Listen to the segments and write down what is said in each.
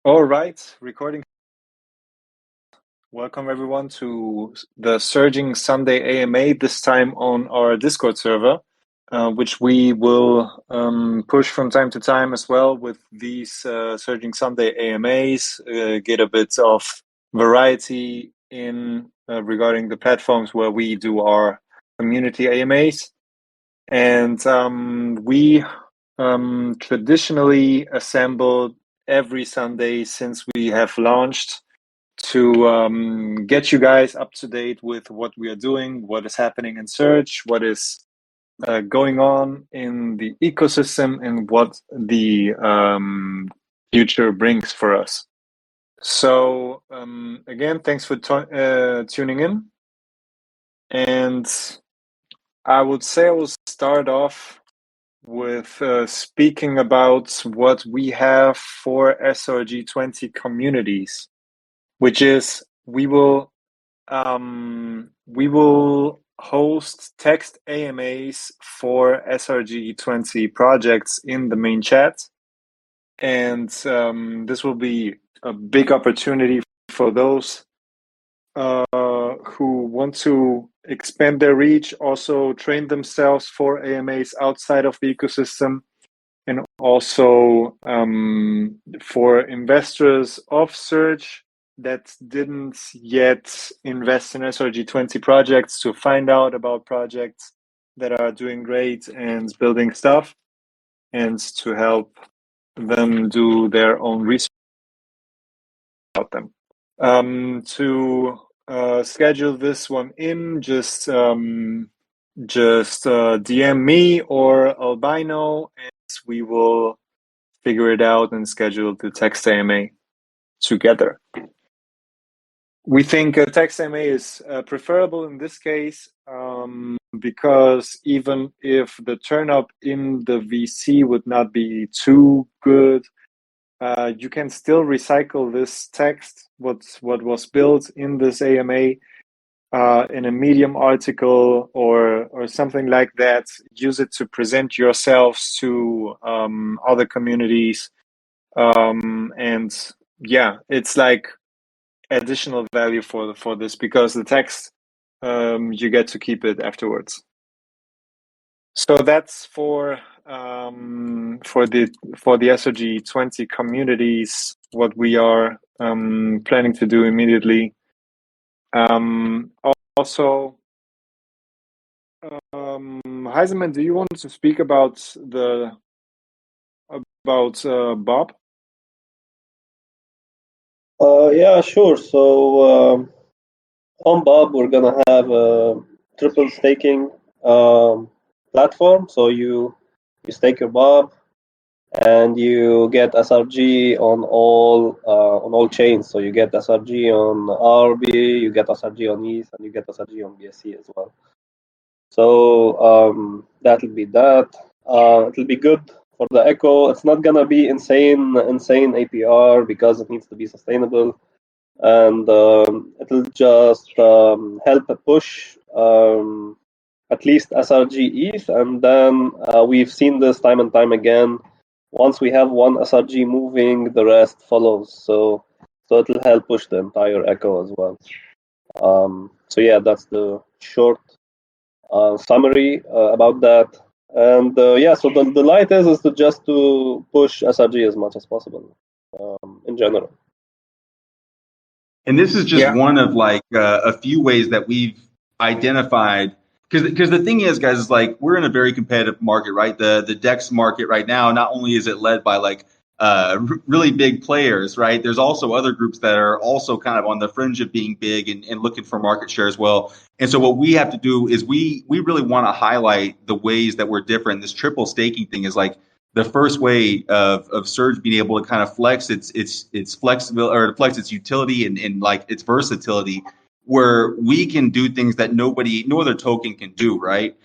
All right, recording. Welcome everyone to the Surging Sunday AMA, this time on our Discord server, which we will push from time to time as well with these Surging Sunday AMAs, get a bit of variety in regarding the platforms where we do our community AMAs. And we traditionally assembled every Sunday since we have launched to get you guys up to date with what we are doing, what is happening in Surge, what is going on in the ecosystem, and what the future brings for us. So again, thanks for tuning in. And I would say I will start off with speaking about what we have for SRG20 communities, which is we will host text AMAs for SRG20 projects in the main chat, and this will be a big opportunity for those who want to expand their reach, also train themselves for AMAs outside of the ecosystem, and also for investors of Surge that didn't yet invest in SRG20 projects to find out about projects that are doing great and building stuff, and to help them do their own research about them. To schedule this one in, just DM me or Albino, and we will figure it out and schedule the text AMA together. We think a text AMA is preferable in this case because even if the turn up in the VC would not be too good, you can still recycle this text, what was built in this AMA, in a Medium article or something like that. Use it to present yourselves to other communities, and yeah, it's like additional value for this, because the text you get to keep it afterwards. So that's for the SRG20 communities, what we are planning to do immediately. Also, Heisemann, do you want to speak about Bob? Yeah, sure. So on Bob, we're gonna have a triple staking platform. So you stake your Bob, and you get SRG on all chains. So you get SRG on RB, you get SRG on ETH, and you get SRG on BSC as well. So that'll be that. It'll be good for the Echo. It's not gonna be insane APR because it needs to be sustainable, and it'll just help push at least SRG ETH, and then we've seen this time and time again. Once we have one SRG moving, the rest follows. So it'll help push the entire Echo as well. So yeah, that's the short summary about that. And yeah, so the light is to just to push SRG as much as possible in general. And this is just one of like a few ways that we've identified, because the thing is, guys, is like we're in a very competitive market, right? The DEX market right now, not only is it led by like really big players, right? There's also other groups that are also kind of on the fringe of being big and looking for market share as well. And so what we have to do is we really want to highlight the ways that we're different. This triple staking thing is like the first way of Surge being able to kind of flex its flexible, or flex its utility and like its versatility, where we can do things that no other token can do, right?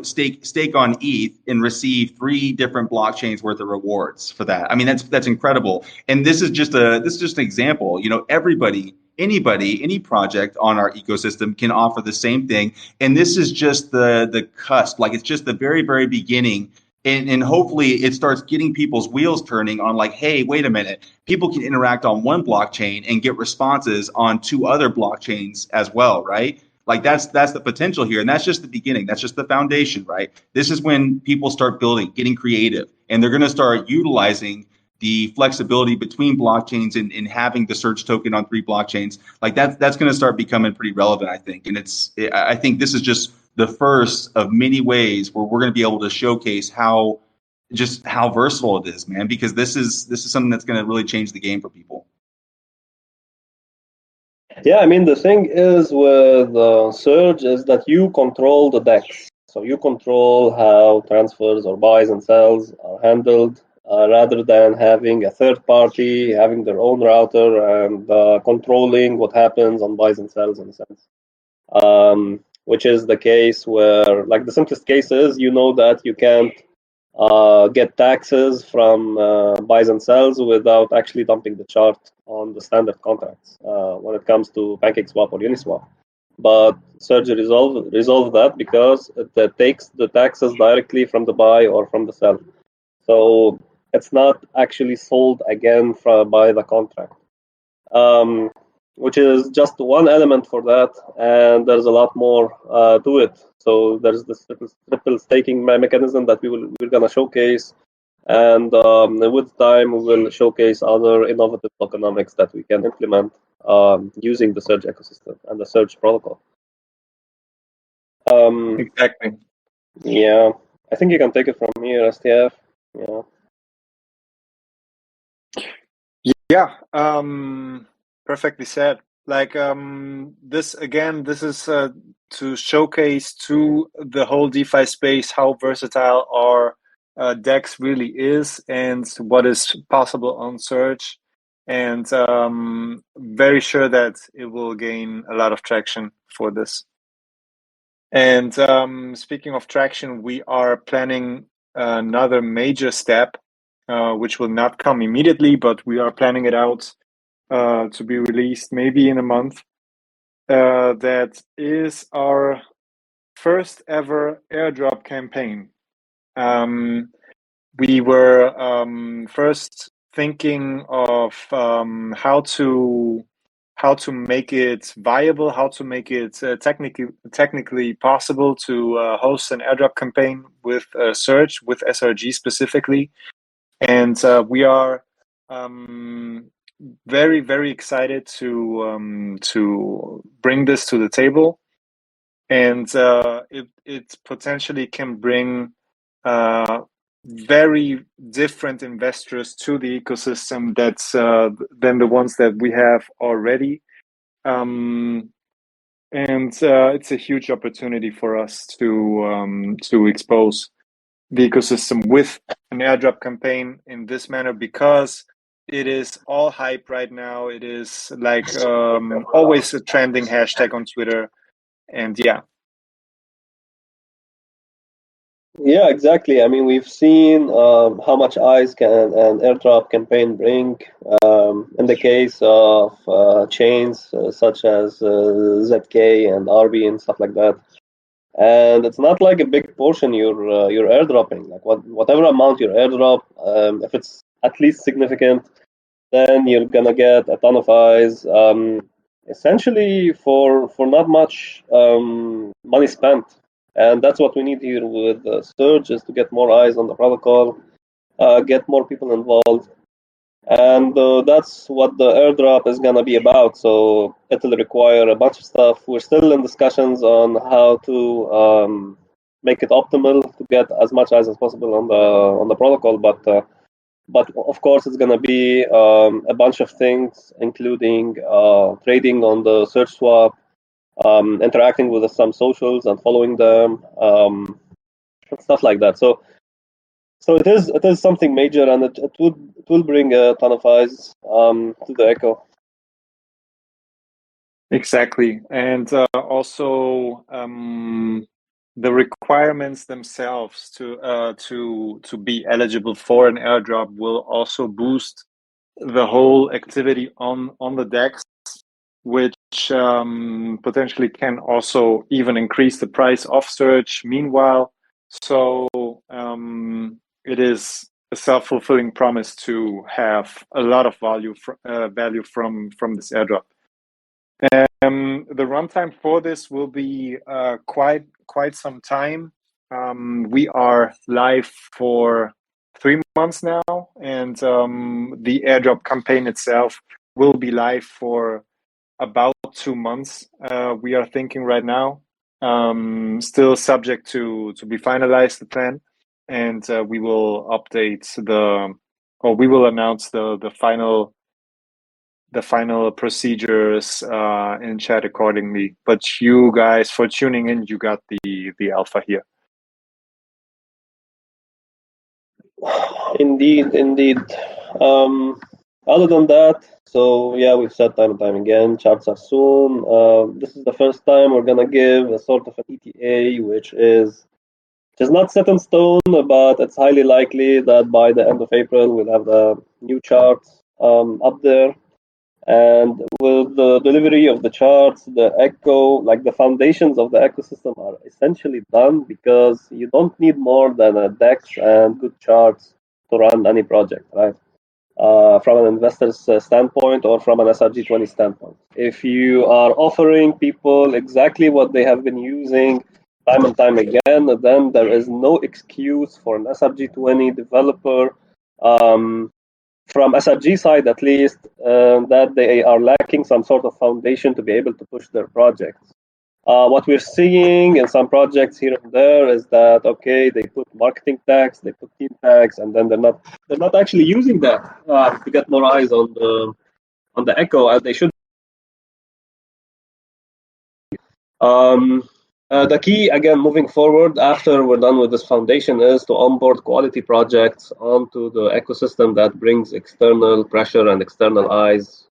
Stake on ETH and receive 3 different blockchains worth of rewards for that. I mean, that's incredible. And this is just an example. Everybody, anybody, any project on our ecosystem can offer the same thing. And this is just the cusp, like it's just the very, very beginning. And hopefully it starts getting people's wheels turning on like, hey, wait a minute, people can interact on one blockchain and get responses on 2 other blockchains as well, right? Like that's the potential here, and that's just the beginning. That's just the foundation, right? This is when people start building, getting creative, and they're going to start utilizing the flexibility between blockchains and having the surge token on 3 blockchains. Like that's going to start becoming pretty relevant, I think. And I think this is just the first of many ways where we're going to be able to showcase how versatile it is, man. Because this is something that's going to really change the game for people. Yeah, I mean, the thing is with Surge is that you control the DEX. So you control how transfers or buys and sells are handled, rather than having a third party having their own router and controlling what happens on buys and sells in a sense. Which is the case where, like, the simplest case is, you know that you can't get taxes from buys and sells without actually dumping the chart on the standard contracts when it comes to PancakeSwap or Uniswap. But Surge resolved that because it takes the taxes directly from the buy or from the sell. So it's not actually sold again by the contract. Which is just one element for that, and there's a lot more to it. So there's this triple staking mechanism that we're gonna showcase, and with time we will showcase other innovative tokenomics that we can implement using the Surge ecosystem and the Surge protocol. Exactly. Yeah, I think you can take it from here, STF. Yeah. Yeah. Perfectly said. Like this is to showcase to the whole DeFi space how versatile our DEX really is and what is possible on Surge, and very sure that it will gain a lot of traction for this. And speaking of traction, we are planning another major step, which will not come immediately, but we are planning it out to be released maybe in a month. That is our first ever airdrop campaign. We were first thinking of how to make it viable, how to make it technically possible to host an airdrop campaign with Surge, with SRG specifically, and we are very, very excited to bring this to the table, and it potentially can bring very different investors to the ecosystem that's than the ones that we have already, and it's a huge opportunity for us to expose the ecosystem with an airdrop campaign in this manner, because it is all hype right now. It is like always a trending hashtag on Twitter, and yeah. Yeah, exactly. I mean, we've seen how much eyes can an airdrop campaign bring. In the case of chains such as ZK and RB and stuff like that, and it's not like a big portion you're airdropping. Like whatever amount you airdrop, if it's at least significant, then you're gonna get a ton of eyes. Essentially, for not much money spent. And that's what we need here with Surge, is to get more eyes on the protocol, get more people involved. And that's what the airdrop is going to be about. So it'll require a bunch of stuff. We're still in discussions on how to make it optimal to get as much eyes as possible on the protocol. But of course, it's going to be a bunch of things, including trading on the Surge swap, interacting with some socials and following them, stuff like that. So it is something major, and it will bring a ton of eyes to the Echo. Exactly, and also the requirements themselves to be eligible for an airdrop will also boost the whole activity on the DEX, which potentially can also even increase the price of Surge. Meanwhile, So it is a self-fulfilling promise to have a lot of value from this airdrop. The runtime for this will be quite some time. We are live for 3 months now, and the airdrop campaign itself will be live for about 2 months. We are thinking right now, still subject to be finalized, the plan, and we will we will announce the final procedures in chat accordingly. But you guys, for tuning in, you got the alpha here. Indeed. Other than that, so yeah, we've said time and time again, charts are soon. This is the first time we're gonna give a sort of an ETA, which is not set in stone, but it's highly likely that by the end of April we'll have the new charts up there. And with the delivery of the charts, the echo, like the foundations of the ecosystem are essentially done, because you don't need more than a DEX and good charts to run any project, right? From an investor's standpoint or from an SRG20 standpoint. If you are offering people exactly what they have been using time and time again, then there is no excuse for an SRG20 developer, from SRG side at least, that they are lacking some sort of foundation to be able to push their projects. What we're seeing in some projects here and there is that, okay, they put marketing tags, they put team tags, and then they're not actually using that to get more eyes on the echo as they should. The key, again, moving forward after we're done with this foundation, is to onboard quality projects onto the ecosystem that brings external pressure and external eyes.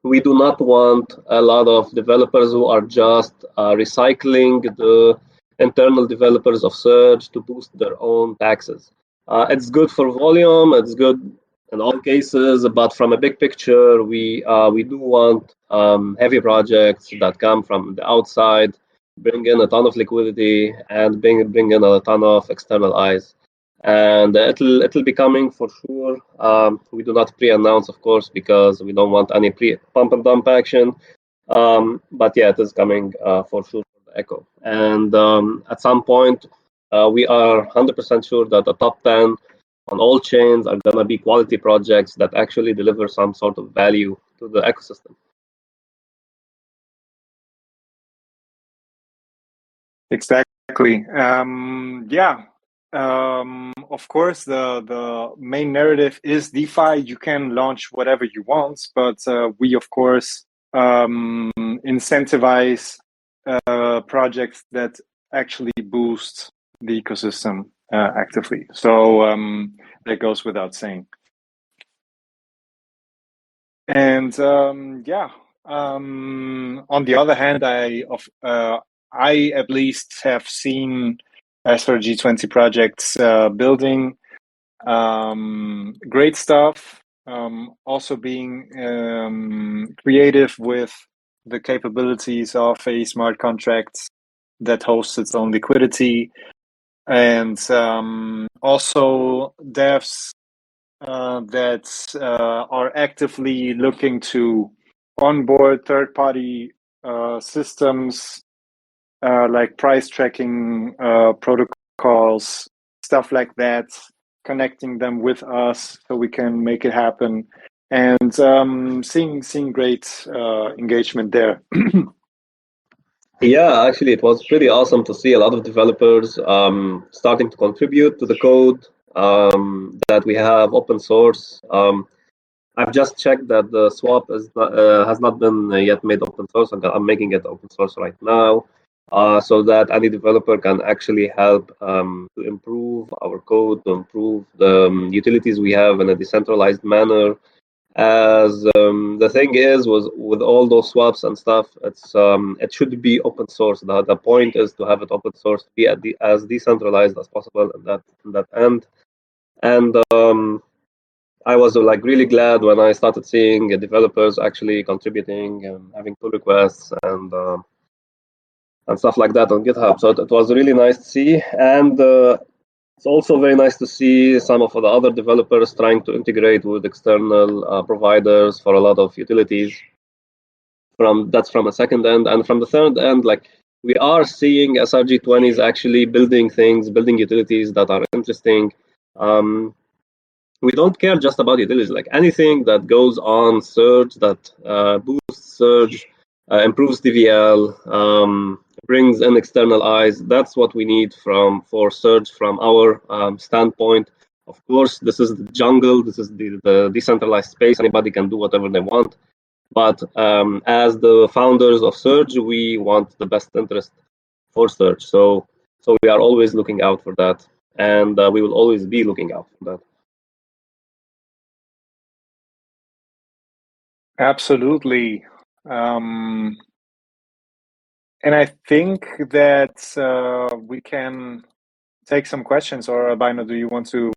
We do not want a lot of developers who are just recycling the internal developers of Surge to boost their own taxes. It's good for volume, it's good in all cases, but from a big picture, we do want heavy projects that come from the outside, bring in a ton of liquidity, and bring in a ton of external eyes. And it'll be coming for sure. We do not pre-announce, of course, because we don't want any pump and dump action. But yeah, it is coming for sure for the Echo. And at some point, we are 100% sure that the top 10 on all chains are going to be quality projects that actually deliver some sort of value to the ecosystem. Exactly. Yeah. Of course, the main narrative is DeFi. You can launch whatever you want, but we, of course, incentivize projects that actually boost the ecosystem actively. So that goes without saying. And yeah, on the other hand, I at least have seen SRG20 projects building great stuff, also being creative with the capabilities of a smart contract that hosts its own liquidity, and also devs that are actively looking to onboard third-party systems like price tracking protocols, stuff like that, connecting them with us so we can make it happen, and seeing great engagement there. Yeah, actually, it was pretty awesome to see a lot of developers starting to contribute to the code that we have open source. I've just checked that the swap has not been yet made open source, and I'm making it open source right now, so that any developer can actually help to improve our code, to improve the utilities we have in a decentralized manner. As the thing is, was with all those swaps and stuff, it should be open source. The point is to have it open source, to be as decentralized as possible in that end. And I was like really glad when I started seeing developers actually contributing and having pull requests, and stuff like that on GitHub. So it was really nice to see, and it's also very nice to see some of the other developers trying to integrate with external providers for a lot of utilities. That's from a second end, and from the third end, like we are seeing SRG20s actually building things, building utilities that are interesting. We don't care just about utilities, like anything that goes on Surge, that boosts Surge, improves DVL, brings in external eyes. That's what we need for Surge from our standpoint. Of course, this is the jungle. This is the decentralized space. Anybody can do whatever they want. But as the founders of Surge, we want the best interest for Surge. So we are always looking out for that, and we will always be looking out for that. Absolutely. And I think that we can take some questions. Or Albino, do you want to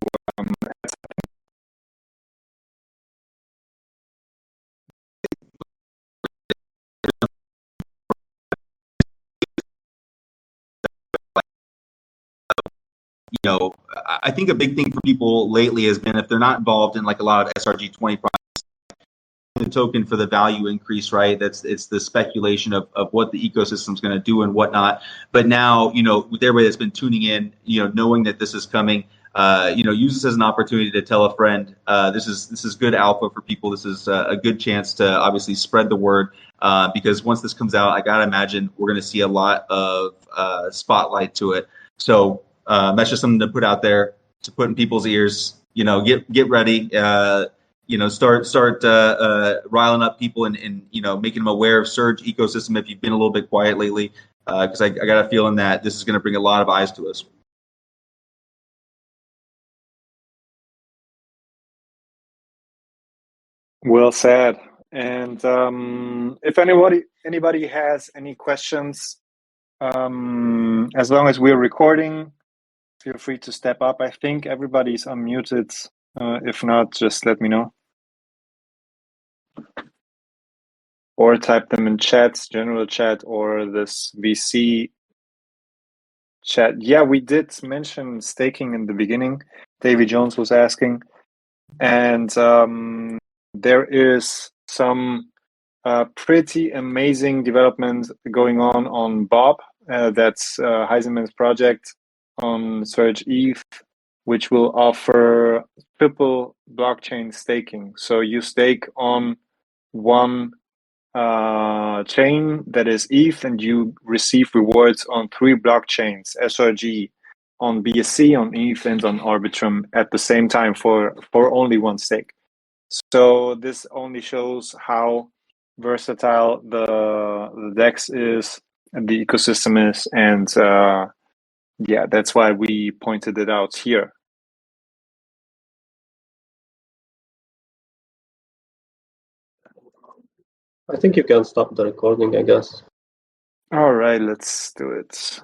I think a big thing for people lately has been if they're not involved in like a lot of SRG20 projects, the token for the value increase, right? It's the speculation of what the ecosystem is going to do and whatnot. But now, with everybody that's been tuning in, knowing that this is coming, use this as an opportunity to tell a friend. This is good alpha for people. This is a good chance to obviously spread the word because once this comes out, I gotta imagine we're going to see a lot of spotlight to it. So that's just something to put out there to put in people's ears. Get ready. Start riling up people and making them aware of Surge ecosystem if you've been a little bit quiet lately, because I got a feeling that this is going to bring a lot of eyes to us. Well said. And if anybody has any questions, as long as we're recording, feel free to step up. I think everybody's unmuted. If not, just let me know. Or type them in chats, general chat, or this VC chat. Yeah, we did mention staking in the beginning. Davy Jones was asking. And there is some pretty amazing development going on Bob. That's Heisenmann's project on Surge ETH, which will offer triple blockchain staking. So you stake on one chain that is ETH, and you receive rewards on 3 blockchains, SRG, on BSC, on ETH, and on Arbitrum at the same time for only one stake. So this only shows how versatile the DEX is and the ecosystem is, and yeah, that's why we pointed it out here. I think you can stop the recording, I guess. All right, let's do it.